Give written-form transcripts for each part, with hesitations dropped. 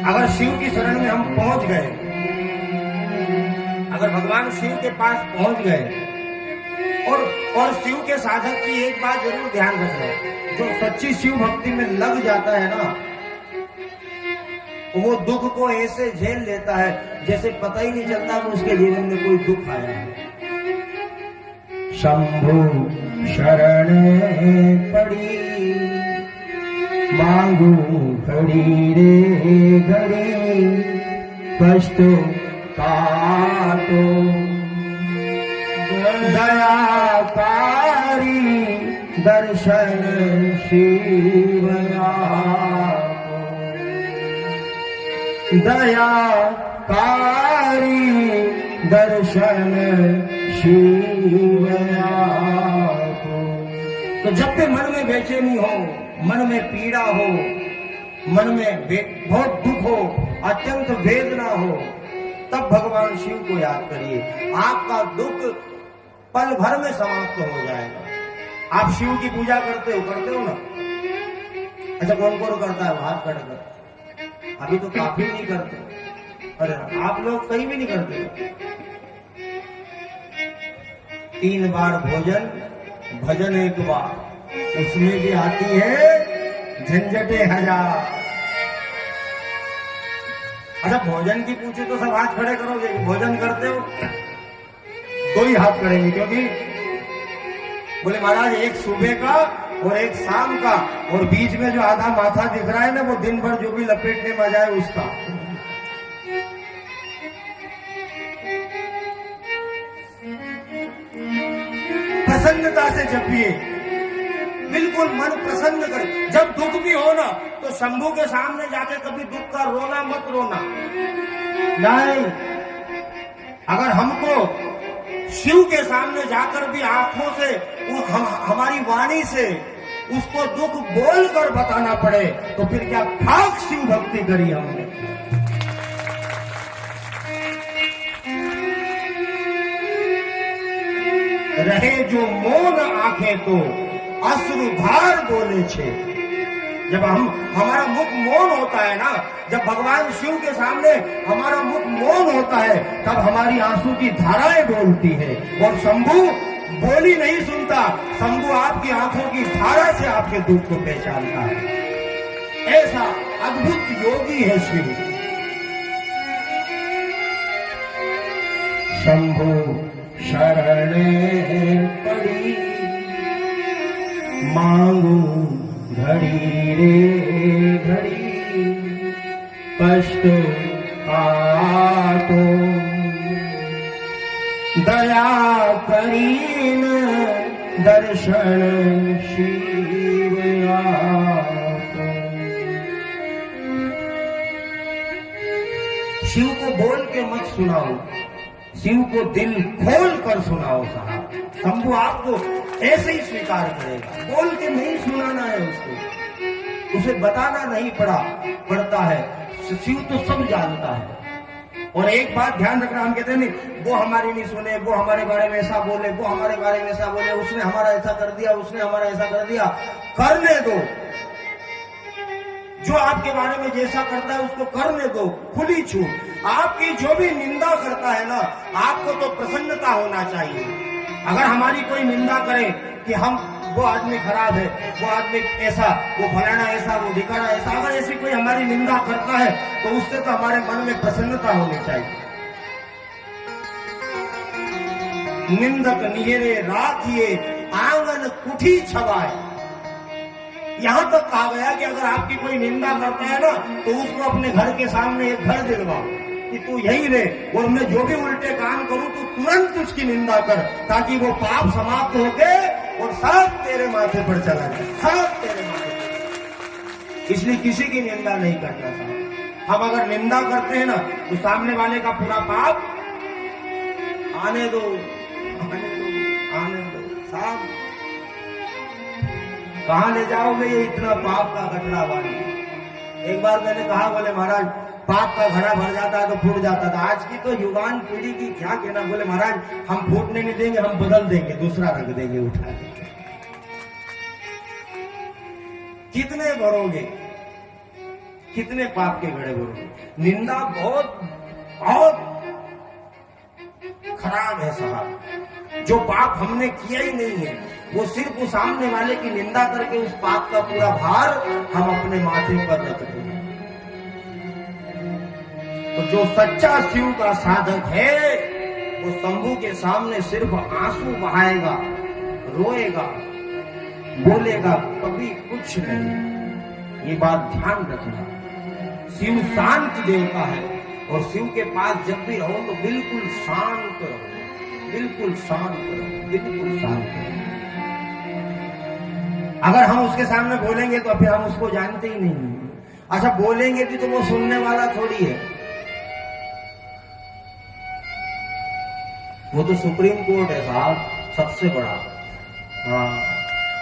अगर शिव की शरण में हम पहुंच गए, अगर भगवान शिव के पास पहुंच गए, और शिव के साधक की एक बात जरूर ध्यान रखना, जो सच्ची शिव भक्ति में लग जाता है ना, वो दुख को ऐसे झेल लेता है जैसे पता ही नहीं चलता कि उसके जीवन में कोई दुख आया है। शंभु शरण पड़ी मांगू घड़ी रे घड़ी, कष्ट काटो दयाकारी दर्शन शिवया, दयाकारी दर्शन शिवया। तो जब भी मन में बेचैनी हो, मन में पीड़ा हो, मन में बहुत दुख हो, अत्यंत वेदना हो, तब भगवान शिव को याद करिए, आपका दुख पल भर में समाप्त हो जाएगा। आप शिव की पूजा करते हो ना? अच्छा, कौन कौन करता है? हाथ खड़े कर। अभी तो काफी नहीं करते। अरे आप लोग कहीं भी नहीं करते। 3 बार भोजन, भजन 1 बार, उसमें भी आती है झंझटे 1000। अच्छा, भोजन की पूछे तो सब हाथ खड़े करोगे, भोजन करते हो? 2 ही हाथ करेंगे, क्योंकि बोले महाराज एक सुबह का और एक शाम का, और बीच में जो आधा माथा दिख रहा है ना, वो दिन भर जो भी लपेटने में जाए उसका। प्रसन्नता से जपिए, बिल्कुल मन प्रसन्न करे। जब दुख भी हो ना, तो शंभू के सामने जाके कभी दुख का रोना मत रोना। नहीं, अगर हमको शिव के सामने जाकर भी आंखों से, हमारी वाणी से उसको दुख बोलकर बताना पड़े, तो फिर क्या खाक शिव भक्ति करी हमने। रहे जो मौन आंखें तो अश्रुधार बोले छे। जब हमारा मुख मौन होता है ना, जब भगवान शिव के सामने हमारा मुख मौन होता है, तब हमारी आंसू की धाराएं बोलती है। और शंभू बोली नहीं सुनता, शंभू आपकी आंखों की धारा से आपके दुख को पहचानता है। ऐसा अद्भुत योगी है शिव। शंभू शरण पड़ी मांगू घड़ी रे घड़ी, कष्ट काटो दया करीन दर्शन शिवया। शिव को बोल के मत सुनाओ, शिव को दिल खोल कर सुनाओ साहब। शंभू आपको ऐसे ही स्वीकार करेगा। बोल के नहीं सुनाना है उसको, उसे बताना नहीं पड़ता है। शिव तो सब जानता है। और एक बात ध्यान रखना, हम कहते हैं नहीं वो हमारी नहीं सुने, वो हमारे बारे में ऐसा बोले, वो हमारे बारे में ऐसा बोले, उसने हमारा ऐसा कर दिया, उसने हमारा ऐसा कर दिया। करने दो, जो आपके बारे में जैसा करता है उसको करने दो, खुली छूट। आपकी जो भी निंदा करता है ना, आपको तो प्रसन्नता होना चाहिए। अगर हमारी कोई निंदा करे कि वो आदमी खराब है, वो आदमी ऐसा, वो फलाना ऐसा, वो ढिकाना ऐसा, अगर ऐसी कोई हमारी निंदा करता है तो उससे तो हमारे मन में प्रसन्नता होनी चाहिए। निंदक निहरे राखिए आंगन कुठी छवाए। यहां तक कहा गया कि अगर आपकी कोई निंदा करता है ना, तो उसको अपने घर के सामने एक घर दिलवाओ कि तू यही रहे, और मैं जो भी उल्टे काम करूं तो तुरंत उसकी निंदा कर, ताकि वो पाप समाप्त होके और सब तेरे माथे पर चला जाए, सब तेरे माथे पर। इसलिए किसी की निंदा नहीं करना चाहिए। हम अगर निंदा करते हैं ना, तो सामने वाले का पूरा पाप आने दो, आने दो, आने दो। साहब कहां ले जाओगे ये इतना पाप का गठड़ा वाली। एक बार मैंने कहा, बोले महाराज पाप का घड़ा भर जाता है तो फूट जाता था। आज की तो युवान पीढ़ी की क्या कहना। बोले महाराज हम फूटने नहीं देंगे, हम बदल देंगे, दूसरा रख देंगे, उठा देंगे। कितने भरोगे, कितने पाप के घड़े गुरु। निंदा बहुत बहुत खराब है साहब। जो पाप हमने किया ही नहीं है, वो सिर्फ उस सामने वाले की निंदा करके उस पाप का पूरा भार हम अपने माथे पर रखते हैं। तो जो सच्चा शिव का साधक है, वो शंभू के सामने सिर्फ आंसू बहाएगा, रोएगा, बोलेगा कभी कुछ नहीं। ये बात ध्यान रखना। शिव शांत देवता है, और शिव के पास जब भी रहो तो बिल्कुल शांत रहो, बिल्कुल शांत रहो, बिल्कुल शांत रहो। अगर हम उसके सामने बोलेंगे तो फिर हम उसको जानते ही नहीं। अच्छा, बोलेंगे भी तो वो सुनने वाला थोड़ी है। वो तो सुप्रीम कोर्ट है साहब, सबसे बड़ा। हाँ,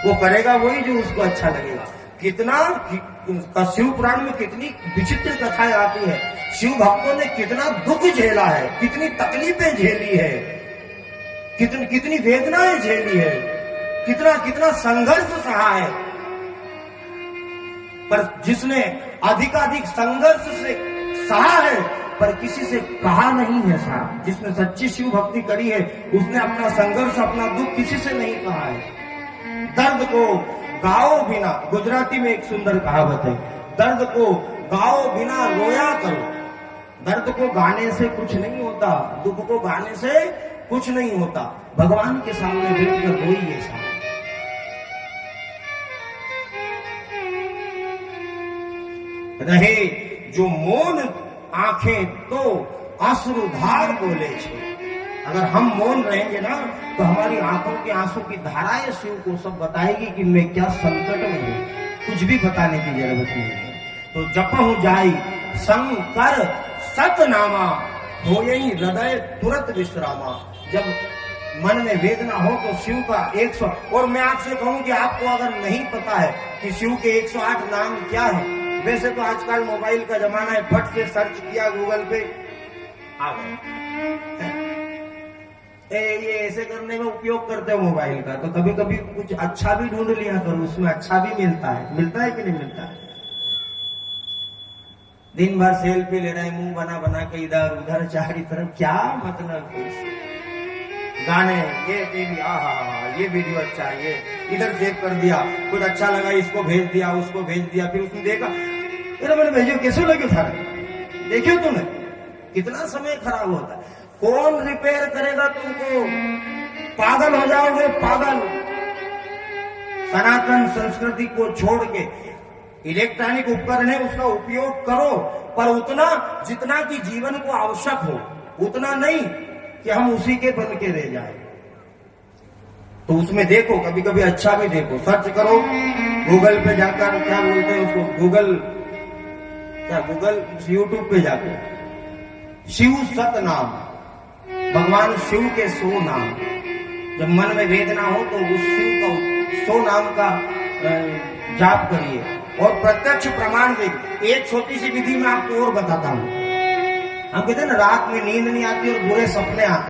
वो करेगा वही जो उसको अच्छा लगेगा। कितना शिव पुराण में कितनी विचित्र कथाएं आती है। शिव भक्तों ने कितना दुख झेला है, कितनी तकलीफें झेली है, कितनी वेदनाएं झेली है, कितना संघर्ष सहा है। पर जिसने अधिकाधिक संघर्ष से सहा है पर किसी से कहा नहीं है साहब, जिसने सच्ची शिव भक्ति करी है, उसने अपना संघर्ष, अपना दुख किसी से नहीं कहा है। दर्द को गाओ बिना, गुजराती में एक सुंदर कहावत है, दर्द को गाओ बिना रोया करो। दर्द को गाने से कुछ नहीं होता, दुख को गाने से कुछ नहीं होता। भगवान के सामने बैठकर रोइए साहब। रहे जो मौन आंखें तो अश्रुधार बोले छे। अगर हम मौन रहेंगे ना तो हमारी आंखों के आंसू की धाराएं शिव को सब बताएगी कि मैं क्या संकट में हूं। कुछ भी बताने की जरूरत नहीं है। तो जपहु जाई शंकर सतनामा, हो यही हृदय तुरंत विश्रामा। जब मन में वेदना हो तो शिव का 100, और मैं आपसे कहूं कि आपको अगर नहीं पता है कि शिव के 108 नाम क्या है, वैसे तो आजकल मोबाइल का जमाना है, फट से सर्च किया गूगल पे आ गए। ये ऐसे करने में उपयोग करते हो मोबाइल का, तो कभी कभी कुछ अच्छा भी ढूंढ लिया करो, उसमें अच्छा भी मिलता है कि नहीं मिलता है। दिन भर सेल्फी ले रहे हैं, मुंह बना बना के इधर उधर चारों तरफ, क्या मतलब। गाने, ये टीवी, ये वीडियो अच्छा है, ये इधर सेव कर दिया, कुछ अच्छा लगा इसको भेज दिया, उसको भेज दिया, फिर उसने देखा, अरे मैंने भेजो कैसे लगे सारे, देखियो तुमने कितना समय खराब होता है। कौन रिपेयर करेगा तुमको? पागल हो जाओगे, पागल। सनातन संस्कृति को छोड़ के इलेक्ट्रॉनिक उपकरण है, उसका उपयोग करो, पर उतना जितना कि जीवन को आवश्यक हो, उतना नहीं कि हम उसी के बन के रह जाए। तो उसमें देखो, कभी कभी अच्छा भी देखो, सर्च करो गूगल पे जाकर, क्या बोलते हैं उसको, गूगल यूट्यूब पे जाकर शिव सतनाम, भगवान शिव के 100 नाम। जब मन में वेदना हो तो उस शिव का 100 नाम का जाप करिए और प्रत्यक्ष प्रमाण देखिए। एक छोटी सी विधि मैं आपको और बताता हूं। हम कहते हैं ना, रात में नींद नहीं आती और बुरे सपने आते।